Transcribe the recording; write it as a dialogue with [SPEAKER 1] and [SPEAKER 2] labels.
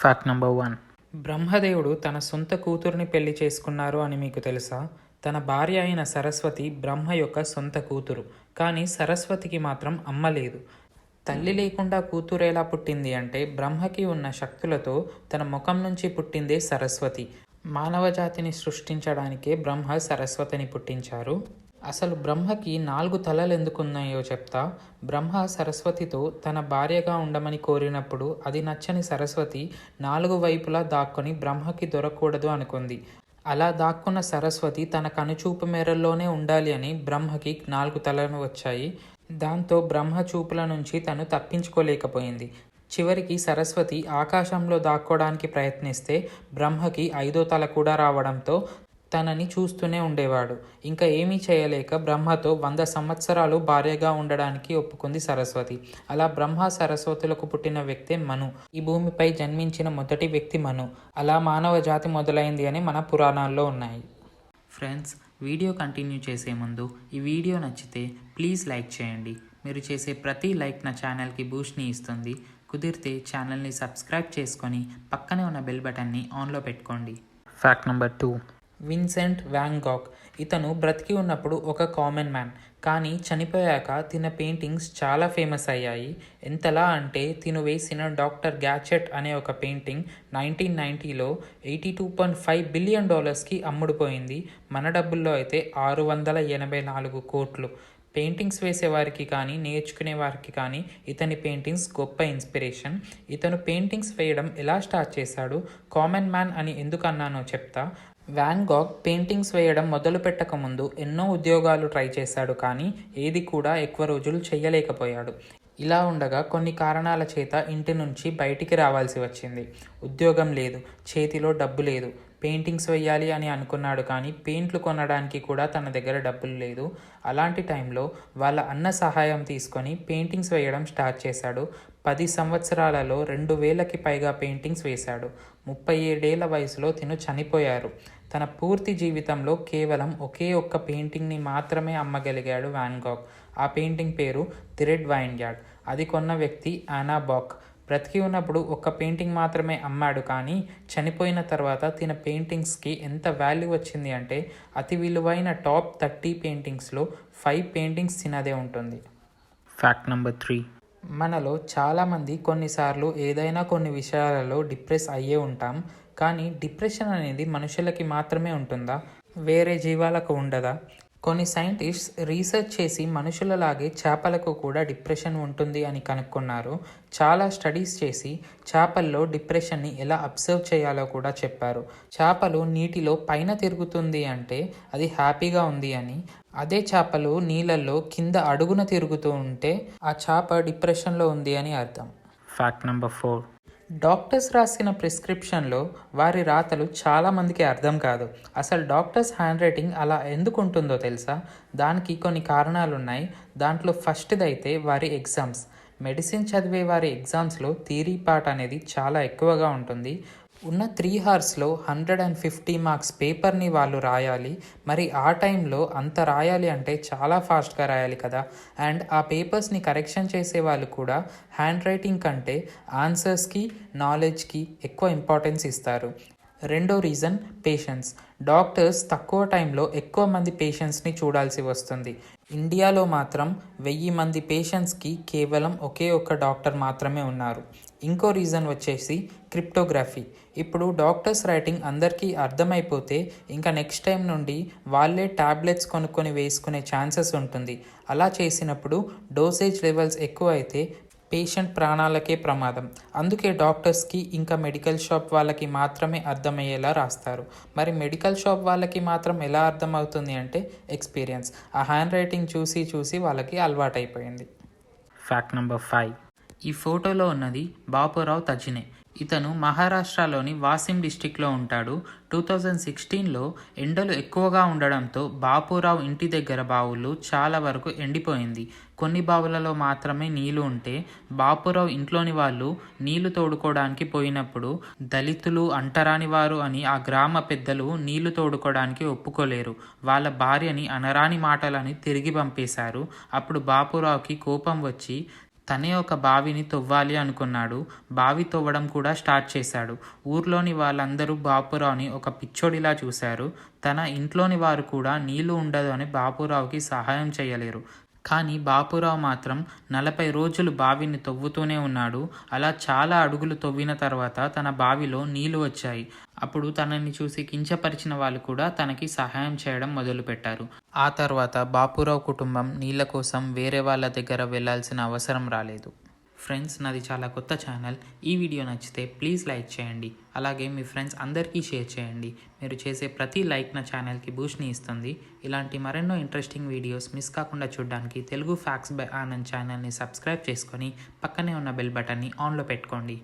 [SPEAKER 1] Fact number 1.
[SPEAKER 2] బ్రహ్మదేవుడు తన సొంత కూతుర్ని పెళ్లి చేసుకున్నారు అని మీకు తెలుసా? తన భార్య అయిన సరస్వతి బ్రహ్మ యొక్క సొంత కూతురు. కానీ సరస్వతికి మాత్రం అమ్మ లేదు. తల్లి లేకుండా కూతురు ఎలా పుట్టింది అంటే బ్రహ్మకి ఉన్న శక్తులతో తన ముఖం నుంచి పుట్టిందే సరస్వతి. మానవ జాతిని సృష్టించడానికే బ్రహ్మ సరస్వతిని పుట్టించారు. అసలు బ్రహ్మకి 4 తలలు ఎందుకున్నాయో చెప్తా. బ్రహ్మ సరస్వతితో తన భార్యగా ఉండమని కోరినప్పుడు అది నచ్చని సరస్వతి 4 వైపులా దాక్కొని బ్రహ్మకి దొరకకూడదు అనుకుంది. అలా దాక్కున్న సరస్వతి తన కనుచూపు మేరల్లోనే ఉండాలి అని బ్రహ్మకి 4 తలలు వచ్చాయి. దాంతో బ్రహ్మ చూపుల నుంచి తను తప్పించుకోలేకపోయింది. చివరికి సరస్వతి ఆకాశంలో దాక్కోవడానికి ప్రయత్నిస్తే బ్రహ్మకి 5వ తల కూడా రావడంతో తనని చూస్తూనే ఉండేవాడు. ఇంకా ఏమీ చేయలేక బ్రహ్మతో 100 సంవత్సరాలు భార్యగా ఉండడానికి ఒప్పుకుంది సరస్వతి. అలా బ్రహ్మ సరస్వతులకు పుట్టిన వ్యక్తే మను. ఈ భూమిపై జన్మించిన మొదటి వ్యక్తి మను. అలా మానవ జాతి మొదలైంది అని మన పురాణాల్లో ఉన్నాయి.
[SPEAKER 1] ఫ్రెండ్స్, వీడియో కంటిన్యూ చేసే ముందు ఈ వీడియో నచ్చితే ప్లీజ్ లైక్ చేయండి. మీరు చేసే ప్రతి లైక్ నా ఛానల్కి బూస్ట్ని ఇస్తుంది. కుదిరితే ఛానల్ని సబ్స్క్రైబ్ చేసుకొని పక్కనే ఉన్న బెల్ బటన్ని ఆన్లో పెట్టుకోండి. Fact number 2.
[SPEAKER 2] Vincent van Gogh. ఇతను బ్రతికి ఉన్నప్పుడు ఒక కామన్ మ్యాన్. కానీ చనిపోయాక తిన పెయింటింగ్స్ చాలా ఫేమస్ అయ్యాయి. ఎంతలా అంటే తిను వేసిన డాక్టర్ గ్యాచెట్ అనే ఒక పెయింటింగ్ 1990లో $82.5 బిలియన్ అమ్ముడుపోయింది. మన డబ్బుల్లో అయితే 684 కోట్లు. పెయింటింగ్స్ వేసేవారికి కానీ నేర్చుకునే వారికి కానీ ఇతని పెయింటింగ్స్ గొప్ప ఇన్స్పిరేషన్. ఇతను పెయింటింగ్స్ వేయడం ఎలా స్టార్ట్ చేశాడు, కామన్ మ్యాన్ అని ఎందుకు అన్నానో చెప్తా. వ్యాన్ గాగ్ పెయింటింగ్స్ వేయడం మొదలు పెట్టకముందు ఎన్నో ఉద్యోగాలు ట్రై చేశాడు, కానీ ఏది కూడా ఎక్కువ రోజులు చేయలేకపోయాడు. ఇలా ఉండగా కొన్ని కారణాల చేత ఇంటి నుంచి బయటికి రావాల్సి వచ్చింది. ఉద్యోగం లేదు, చేతిలో డబ్బు లేదు. పెయింటింగ్స్ వేయాలి అని అనుకున్నాడు, కానీ పెయింట్లు కొనడానికి కూడా తన దగ్గర డబ్బులు లేదు. అలాంటి టైంలో వాళ్ళ అన్న సహాయం తీసుకొని పెయింటింగ్స్ వేయడం స్టార్ట్ చేశాడు. 10 సంవత్సరాలలో 2000కి పైగా పెయింటింగ్స్ వేశాడు. 37 ఏళ్ల వయసులో తిను చనిపోయారు. తన పూర్తి జీవితంలో కేవలం ఒకే ఒక్క పెయింటింగ్ని మాత్రమే అమ్మగలిగాడు వ్యాన్ గాగ్. ఆ పెయింటింగ్ పేరు ది రెడ్ వైన్యార్డ్. అది కొన్న వ్యక్తి యానా బాక్. బ్రతికి ఉన్నప్పుడు ఒక్క పెయింటింగ్ మాత్రమే అమ్మాడు, కానీ చనిపోయిన తర్వాత తిన పెయింటింగ్స్కి ఎంత వాల్యూ వచ్చింది అంటే అతి విలువైన టాప్ 30 పెయింటింగ్స్లో 5 పెయింటింగ్స్ తినదే ఉంటుంది.
[SPEAKER 1] Fact number 3.
[SPEAKER 2] మనలో చాలామంది కొన్నిసార్లు ఏదైనా కొన్ని విషయాలలో డిప్రెస్ అయ్యే ఉంటాం. కానీ డిప్రెషన్ అనేది మనుషులకి మాత్రమే ఉంటుందా? వేరే జీవాలకు ఉండదా? కొన్ని సైంటిస్ట్స్ రీసెర్చ్ చేసి మనుషులలాగే చేపలకు కూడా డిప్రెషన్ ఉంటుంది అని కనుక్కున్నారు. చాలా స్టడీస్ చేసి చేపల్లో డిప్రెషన్ని ఎలా అబ్జర్వ్ చేయాలో కూడా చెప్పారు. చేపలు నీటిలో పైన తిరుగుతుంది అంటే అది హ్యాపీగా ఉంది అని, అదే చేపలు నీళ్ళల్లో కింద అడుగున తిరుగుతూ ఉంటే ఆ చేప డిప్రెషన్లో ఉంది అని అర్థం.
[SPEAKER 1] Fact number 4.
[SPEAKER 2] డాక్టర్స్ రాసిన ప్రిస్క్రిప్షన్లో వారి రాతలు చాలామందికి అర్థం కాదు. అసలు డాక్టర్స్ హ్యాండ్ రైటింగ్ అలా ఎందుకు ఉంటుందో తెలుసా? దానికి కొన్ని కారణాలు ఉన్నాయి. దాంట్లో ఫస్ట్ది అయితే వారి ఎగ్జామ్స్. మెడిసిన్ చదివే వారి ఎగ్జామ్స్లో థియరీ పార్ట్ అనేది చాలా ఎక్కువగా ఉంటుంది. ఉన్న 3 అవర్స్లో 150 మార్క్స్ పేపర్ని వాళ్ళు రాయాలి. మరి ఆ టైంలో అంత రాయాలి అంటే చాలా ఫాస్ట్గా రాయాలి కదా. అండ్ ఆ పేపర్స్ని కరెక్షన్ చేసే వాళ్ళు కూడా హ్యాండ్ రైటింగ్ కంటే ఆన్సర్స్కి, నాలెడ్జ్కి ఎక్కువ ఇంపార్టెన్స్ ఇస్తారు. రెండో రీజన్ పేషెన్స్. డాక్టర్స్ తక్కువ టైంలో ఎక్కువ మంది పేషెంట్స్ని చూడాల్సి వస్తుంది. ఇండియాలో మాత్రం 1000 మంది పేషెంట్స్కి కేవలం ఒకే ఒక్క డాక్టర్ మాత్రమే ఉన్నారు. ఇంకో రీజన్ వచ్చేసి క్రిప్టోగ్రఫీ. ఇప్పుడు డాక్టర్స్ రైటింగ్ అందరికీ అర్థమైపోతే ఇంకా నెక్స్ట్ టైం నుండి వాళ్ళే ట్యాబ్లెట్స్ కొనుక్కొని వేసుకునే ఛాన్సెస్ ఉంటుంది. అలా చేసినప్పుడు డోసేజ్ లెవెల్స్ ఎక్కువ అయితే పేషెంట్ ప్రాణాలకే ప్రమాదం. అందుకే డాక్టర్స్కి ఇంకా మెడికల్ షాప్ వాళ్ళకి మాత్రమే అర్థమయ్యేలా రాస్తారు. మరి మెడికల్ షాప్ వాళ్ళకి మాత్రం ఎలా అర్థమవుతుంది అంటే ఎక్స్పీరియన్స్. ఆ హ్యాండ్ రైటింగ్ చూసి చూసి వాళ్ళకి అలవాటైపోయింది.
[SPEAKER 1] Fact number 5. ఈ ఫోటోలో ఉన్నది బాపురావు తజినే. ఇతను మహారాష్ట్రలోని వాసిం డిస్టిక్లో ఉంటాడు. 2016లో ఎండలు ఎక్కువగా ఉండడంతో బాపురావు ఇంటి దగ్గర బావులు చాలా వరకు ఎండిపోయింది. కొన్ని బావులలో మాత్రమే నీళ్లు ఉంటే బాపురావు ఇంట్లోని వాళ్ళు నీళ్లు తోడుకోవడానికి పోయినప్పుడు దళితులు, అంటరాని వారు అని ఆ గ్రామ పెద్దలు నీళ్లు తోడుకోవడానికి ఒప్పుకోలేరు. వాళ్ళ భార్యని అనరాని మాటలని తిరిగి పంపేశారు. అప్పుడు బాపురావుకి కోపం వచ్చి తనే ఒక బావిని తవ్వాలి అనుకున్నాడు. బావి తవ్వడం కూడా స్టార్ట్ చేశాడు. ఊర్లోని వాళ్ళందరూ బాపురావుని ఒక పిచ్చోడిలా చూశారు. తన ఇంట్లోని వారు కూడా నీళ్లు ఉండదు అని బాపురావుకి సహాయం చేయలేరు. కానీ బాపురావు మాత్రం 40 రోజులు బావిని తవ్వుతూనే ఉన్నాడు. అలా చాలా అడుగులు తవ్విన తర్వాత తన బావిలో నీళ్లు వచ్చాయి. అప్పుడు తనని చూసి కించపరిచిన వాళ్ళు కూడా తనకి సహాయం చేయడం మొదలుపెట్టారు. ఆ తర్వాత బాపురావు కుటుంబం నీళ్ళ కోసం వేరే వాళ్ళ దగ్గర వెళ్ళాల్సిన అవసరం రాలేదు. ఫ్రెండ్స్, నాది చాలా కొత్త ఛానల్. ఈ వీడియో నచ్చితే ప్లీజ్ లైక్ చేయండి. అలాగే మీ ఫ్రెండ్స్ అందరికీ షేర్ చేయండి. మీరు చేసే ప్రతి లైక్ నా ఛానల్కి బూస్ట్ని ఇస్తుంది. ఇలాంటి మరెన్నో ఇంట్రెస్టింగ్ వీడియోస్ మిస్ కాకుండా చూడడానికి తెలుగు ఫ్యాక్ట్స్ బై ఆనంద్ ఛానల్ని సబ్స్క్రైబ్ చేసుకొని పక్కనే ఉన్న బెల్ బటన్ని ఆన్లో పెట్టుకోండి.